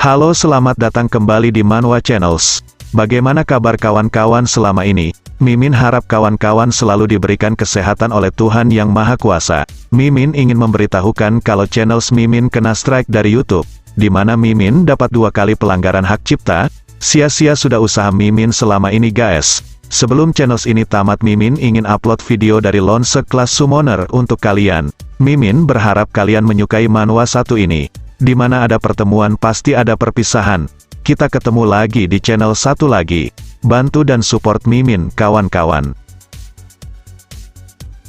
Halo, selamat datang kembali di Manhwa Channels. Bagaimana kabar kawan-kawan selama ini? Mimin harap kawan-kawan selalu diberikan kesehatan oleh Tuhan Yang Maha Kuasa. Mimin ingin memberitahukan kalau channels Mimin kena strike dari YouTube, di mana Mimin dapat 2 kali pelanggaran hak cipta. Sia-sia sudah usaha Mimin selama ini guys. Sebelum channels ini tamat, Mimin ingin upload video dari Lonsec kelas Summoner untuk kalian. Mimin berharap kalian menyukai manhwa satu ini. Di mana ada pertemuan pasti ada perpisahan. Kita ketemu lagi di channel satu lagi. Bantu dan support Mimin kawan-kawan.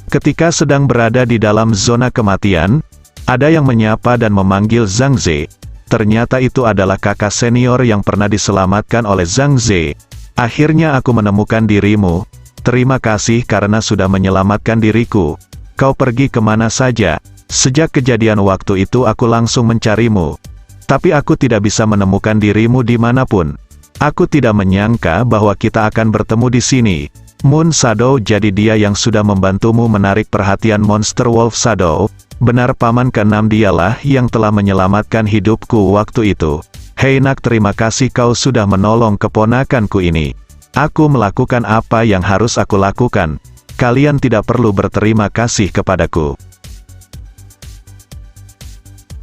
Ketika sedang berada di dalam zona kematian, ada yang menyapa dan memanggil Zhang Ze. Ternyata itu adalah kakak senior yang pernah diselamatkan oleh Zhang Ze. Akhirnya aku menemukan dirimu. Terima kasih karena sudah menyelamatkan diriku. Kau pergi kemana saja? Sejak kejadian waktu itu aku langsung mencarimu. Tapi aku tidak bisa menemukan dirimu dimanapun. Aku tidak menyangka bahwa kita akan bertemu di sini. Moon Shadow, jadi dia yang sudah membantumu menarik perhatian monster Wolf Shadow. Benar, paman ke-6 dialah yang telah menyelamatkan hidupku waktu itu. Hei nak, terima kasih kau sudah menolong keponakanku ini. Aku melakukan apa yang harus aku lakukan. Kalian tidak perlu berterima kasih kepadaku.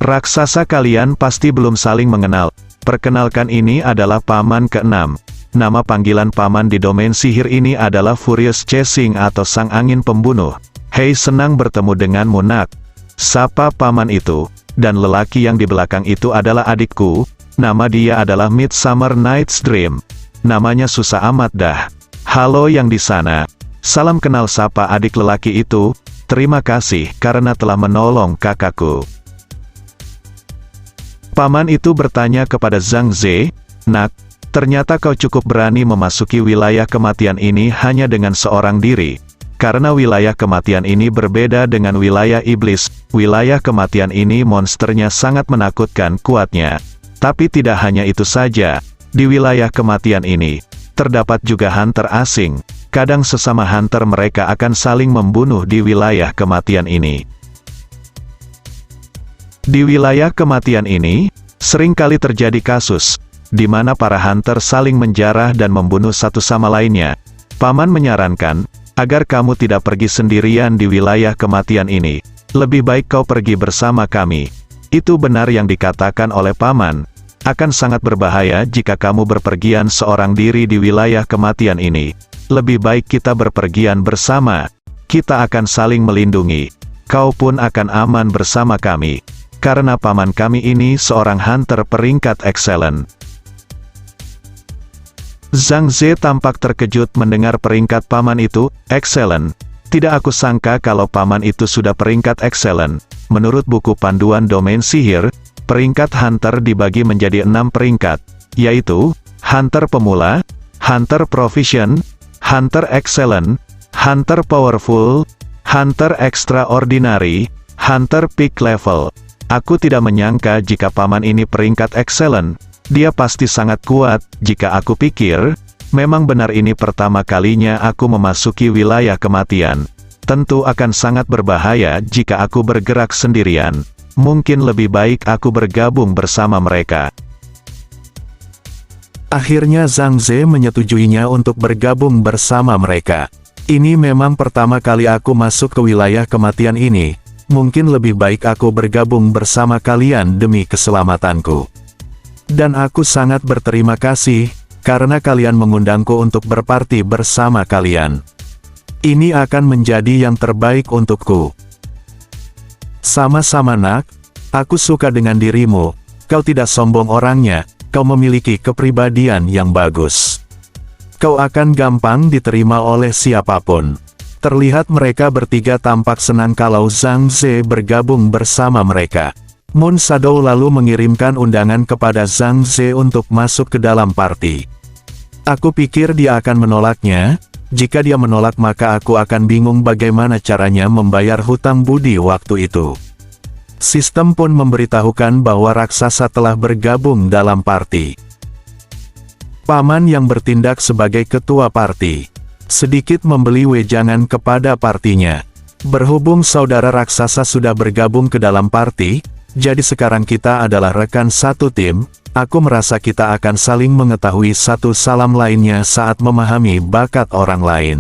Raksasa, kalian pasti belum saling mengenal. Perkenalkan, ini adalah paman ke-6. Nama panggilan paman di domain sihir ini adalah Furious Chasing atau Sang Angin Pembunuh. Hei, senang bertemu denganmu nak. Sapa paman itu. Dan lelaki yang di belakang itu adalah adikku. Nama dia adalah Midsummer Night's Dream. Namanya susah amat dah. Halo yang di sana. Salam kenal, sapa adik lelaki itu. Terima kasih karena telah menolong kakakku. Paman itu bertanya kepada Zhang Ze, "Nak, ternyata kau cukup berani memasuki wilayah kematian ini hanya dengan seorang diri. Karena wilayah kematian ini berbeda dengan wilayah iblis. Wilayah kematian ini monsternya sangat menakutkan kuatnya. Tapi tidak hanya itu saja, di wilayah kematian ini, terdapat juga hunter asing. Kadang sesama hunter mereka akan saling membunuh di wilayah kematian ini. Di wilayah kematian ini, sering kali terjadi kasus, di mana para hunter saling menjarah dan membunuh satu sama lainnya. Paman menyarankan, agar kamu tidak pergi sendirian di wilayah kematian ini. Lebih baik kau pergi bersama kami." Itu benar yang dikatakan oleh paman. Akan sangat berbahaya jika kamu berpergian seorang diri di wilayah kematian ini. Lebih baik kita berpergian bersama. Kita akan saling melindungi. Kau pun akan aman bersama kami. Karena paman kami ini seorang hunter peringkat excellent. Zhang Ze tampak terkejut mendengar peringkat paman itu, excellent. Tidak aku sangka kalau paman itu sudah peringkat excellent. Menurut buku panduan domain sihir, peringkat hunter dibagi menjadi 6 peringkat, yaitu, hunter pemula, hunter proficient, hunter excellent, hunter powerful, hunter extraordinary, hunter peak level. Aku tidak menyangka jika paman ini peringkat excellent. Dia pasti sangat kuat. Jika aku pikir, memang benar ini pertama kalinya aku memasuki wilayah kematian. Tentu akan sangat berbahaya jika aku bergerak sendirian. Mungkin lebih baik aku bergabung bersama mereka. Akhirnya Zhang Ze menyetujuinya untuk bergabung bersama mereka. Ini memang pertama kali aku masuk ke wilayah kematian ini. Mungkin lebih baik aku bergabung bersama kalian demi keselamatanku. Dan aku sangat berterima kasih, karena kalian mengundangku untuk berparti bersama kalian. Ini akan menjadi yang terbaik untukku. Sama-sama nak, aku suka dengan dirimu. Kau tidak sombong orangnya, kau memiliki kepribadian yang bagus. Kau akan gampang diterima oleh siapapun. Terlihat mereka bertiga tampak senang kalau Zhang Ze bergabung bersama mereka. Moon Shadow lalu mengirimkan undangan kepada Zhang Ze untuk masuk ke dalam party. Aku pikir dia akan menolaknya. Jika dia menolak maka aku akan bingung bagaimana caranya membayar hutang budi waktu itu. Sistem pun memberitahukan bahwa raksasa telah bergabung dalam party. Paman yang bertindak sebagai ketua party sedikit membeli wejangan kepada partinya. Berhubung saudara raksasa sudah bergabung ke dalam party, Jadi sekarang kita adalah rekan satu tim, aku merasa kita akan saling mengetahui satu salam lainnya saat memahami bakat orang lain.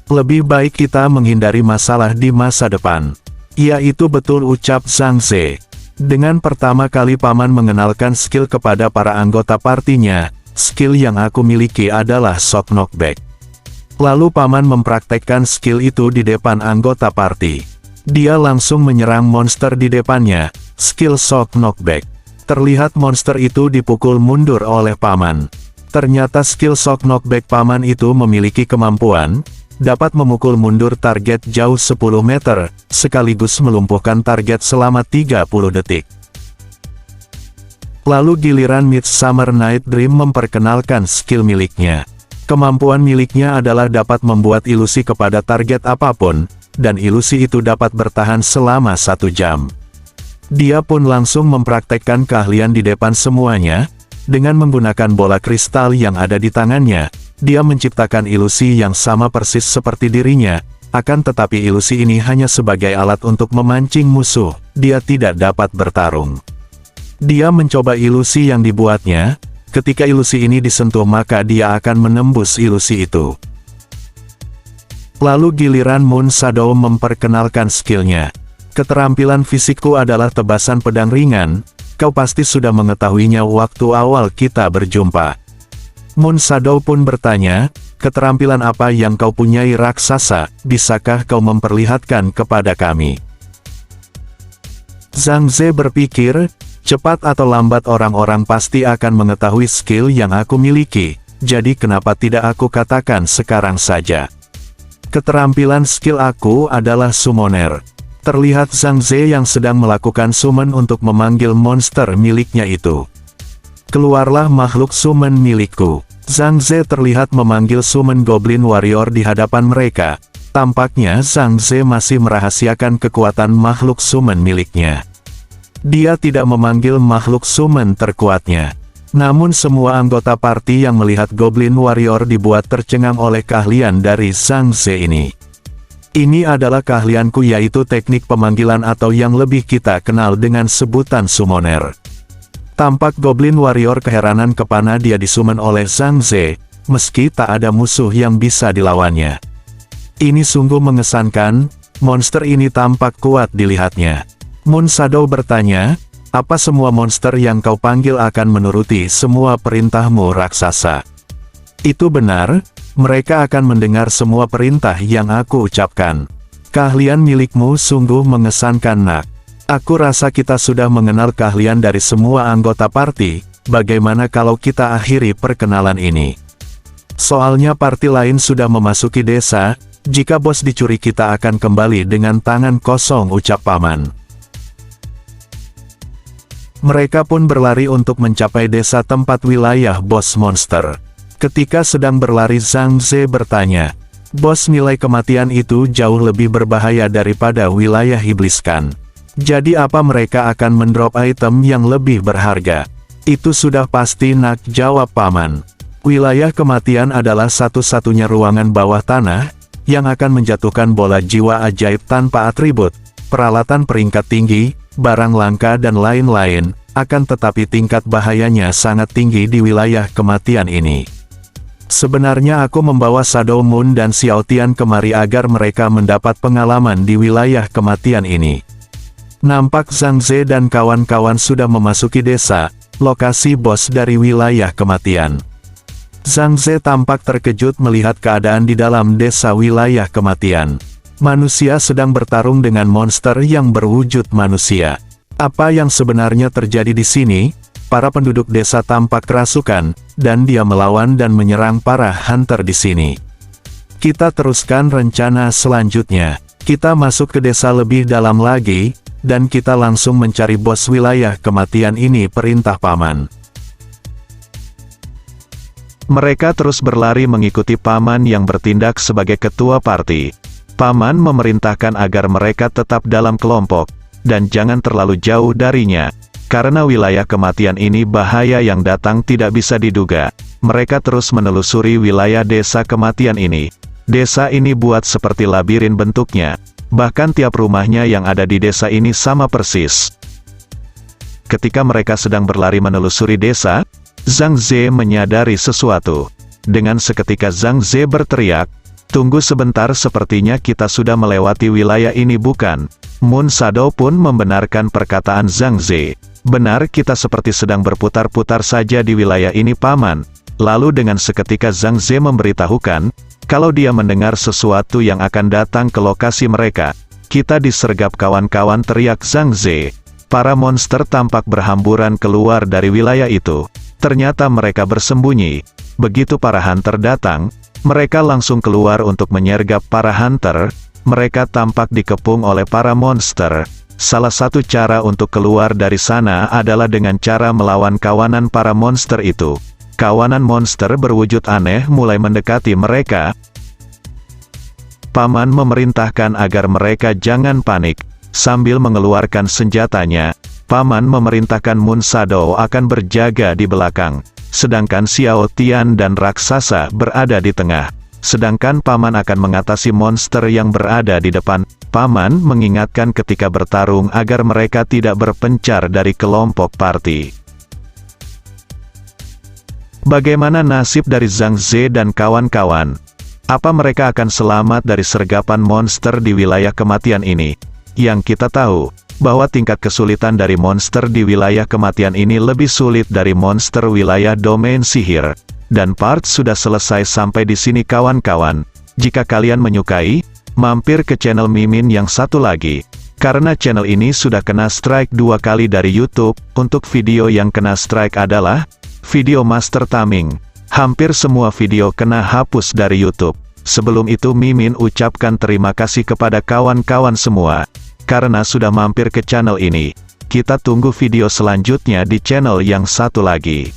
Lebih baik kita menghindari masalah di masa depan. Ya itu betul, ucap Zhang Ze. Dengan pertama kali paman mengenalkan skill kepada para anggota partinya, skill yang aku miliki adalah shock knockback. Lalu paman mempraktekkan skill itu di depan anggota party. Dia langsung menyerang monster di depannya, skill shock knockback. Terlihat monster itu dipukul mundur oleh paman. Ternyata skill shock knockback paman itu memiliki kemampuan dapat memukul mundur target jauh 10 meter, sekaligus melumpuhkan target selama 30 detik. Lalu giliran Midsummer Night Dream memperkenalkan skill miliknya. Kemampuan miliknya adalah dapat membuat ilusi kepada target apapun, dan ilusi itu dapat bertahan selama 1 jam. Dia pun langsung mempraktekkan keahlian di depan semuanya, dengan menggunakan bola kristal yang ada di tangannya. Dia menciptakan ilusi yang sama persis seperti dirinya, akan tetapi ilusi ini hanya sebagai alat untuk memancing musuh, dia tidak dapat bertarung. Dia mencoba ilusi yang dibuatnya, ketika ilusi ini disentuh maka dia akan menembus ilusi itu. Lalu giliran Moon Shadow memperkenalkan skillnya. Keterampilan fisikku adalah tebasan pedang ringan, kau pasti sudah mengetahuinya waktu awal kita berjumpa. Moon Shadow pun bertanya, keterampilan apa yang kau punyai raksasa, bisakah kau memperlihatkan kepada kami? Zhang Ze berpikir, cepat atau lambat orang-orang pasti akan mengetahui skill yang aku miliki, jadi kenapa tidak aku katakan sekarang saja. Keterampilan skill aku adalah summoner. Terlihat Zhang Ze yang sedang melakukan summon untuk memanggil monster miliknya itu. Keluarlah makhluk summon milikku. Zhang Ze terlihat memanggil summon Goblin Warrior di hadapan mereka. Tampaknya Zhang Ze masih merahasiakan kekuatan makhluk summon miliknya. Dia tidak memanggil makhluk summon terkuatnya. Namun semua anggota party yang melihat Goblin Warrior dibuat tercengang oleh keahlian dari Zhang Ze ini. Ini adalah keahlianku, yaitu teknik pemanggilan atau yang lebih kita kenal dengan sebutan summoner. Tampak Goblin Warrior keheranan kepana dia disummon oleh Zhang Ze, meski tak ada musuh yang bisa dilawannya. Ini sungguh mengesankan, monster ini tampak kuat dilihatnya. Moon Shadow bertanya, apa semua monster yang kau panggil akan menuruti semua perintahmu raksasa? Itu benar, mereka akan mendengar semua perintah yang aku ucapkan. Keahlian milikmu sungguh mengesankan, nak. Aku rasa kita sudah mengenal keahlian dari semua anggota party, bagaimana kalau kita akhiri perkenalan ini? Soalnya party lain sudah memasuki desa, jika bos dicuri kita akan kembali dengan tangan kosong, ucap paman. Mereka pun berlari untuk mencapai desa tempat wilayah bos monster. Ketika sedang berlari Zhang Ze bertanya, bos, nilai kematian itu jauh lebih berbahaya daripada wilayah ibliskan. Jadi apa mereka akan mendrop item yang lebih berharga? Itu sudah pasti, nak, jawab paman. Wilayah kematian adalah satu-satunya ruangan bawah tanah, yang akan menjatuhkan bola jiwa ajaib tanpa atribut, peralatan peringkat tinggi, barang langka dan lain-lain, akan tetapi tingkat bahayanya sangat tinggi di wilayah kematian ini. Sebenarnya aku membawa Shadow Moon dan Xiao Tian kemari agar mereka mendapat pengalaman di wilayah kematian ini. Nampak Zhang Ze dan kawan-kawan sudah memasuki desa, lokasi bos dari wilayah kematian. Zhang Ze tampak terkejut melihat keadaan di dalam desa wilayah kematian. Manusia sedang bertarung dengan monster yang berwujud manusia. Apa yang sebenarnya terjadi di sini? Para penduduk desa tampak kerasukan, dan dia melawan dan menyerang para hunter di sini. Kita teruskan rencana selanjutnya. Kita masuk ke desa lebih dalam lagi, dan kita langsung mencari bos wilayah kematian ini, perintah paman. Mereka terus berlari mengikuti paman yang bertindak sebagai ketua party. Paman memerintahkan agar mereka tetap dalam kelompok, dan jangan terlalu jauh darinya. Karena wilayah kematian ini bahaya yang datang tidak bisa diduga. Mereka terus menelusuri wilayah desa kematian ini. Desa ini buat seperti labirin bentuknya. Bahkan tiap rumahnya yang ada di desa ini sama persis. Ketika mereka sedang berlari menelusuri desa, Zhang Ze menyadari sesuatu. Dengan seketika Zhang Ze berteriak, "Tunggu sebentar, sepertinya kita sudah melewati wilayah ini bukan?" Moon Shadow pun membenarkan perkataan Zhang Ze. "Benar, kita seperti sedang berputar-putar saja di wilayah ini Paman." Lalu dengan seketika Zhang Ze memberitahukan, kalau dia mendengar sesuatu yang akan datang ke lokasi mereka. "Kita disergap kawan-kawan," teriak Zhang Ze. Para monster tampak berhamburan keluar dari wilayah itu. Ternyata mereka bersembunyi. Begitu para hunter datang, mereka langsung keluar untuk menyergap para hunter. Mereka tampak dikepung oleh para monster. Salah satu cara untuk keluar dari sana adalah dengan cara melawan kawanan para monster itu. Kawanan monster berwujud aneh mulai mendekati mereka. Paman memerintahkan agar mereka jangan panik. Sambil mengeluarkan senjatanya, Paman memerintahkan Moon Shadow akan berjaga di belakang. Sedangkan Xiao Tian dan raksasa berada di tengah. Sedangkan Paman akan mengatasi monster yang berada di depan. Paman mengingatkan ketika bertarung agar mereka tidak berpencar dari kelompok party. Bagaimana nasib dari Zhang Ze dan kawan-kawan? Apa mereka akan selamat dari sergapan monster di wilayah kematian ini? Yang kita tahu, bahwa tingkat kesulitan dari monster di wilayah kematian ini lebih sulit dari monster wilayah domain sihir. Dan part sudah selesai sampai di sini kawan-kawan. Jika kalian menyukai, mampir ke channel Mimin yang satu lagi. Karena channel ini sudah kena strike 2 kali dari YouTube, untuk video yang kena strike adalah video Master Taming. Hampir semua video kena hapus dari YouTube. Sebelum itu Mimin ucapkan terima kasih kepada kawan-kawan semua. Karena sudah mampir ke channel ini. Kita tunggu video selanjutnya di channel yang satu lagi.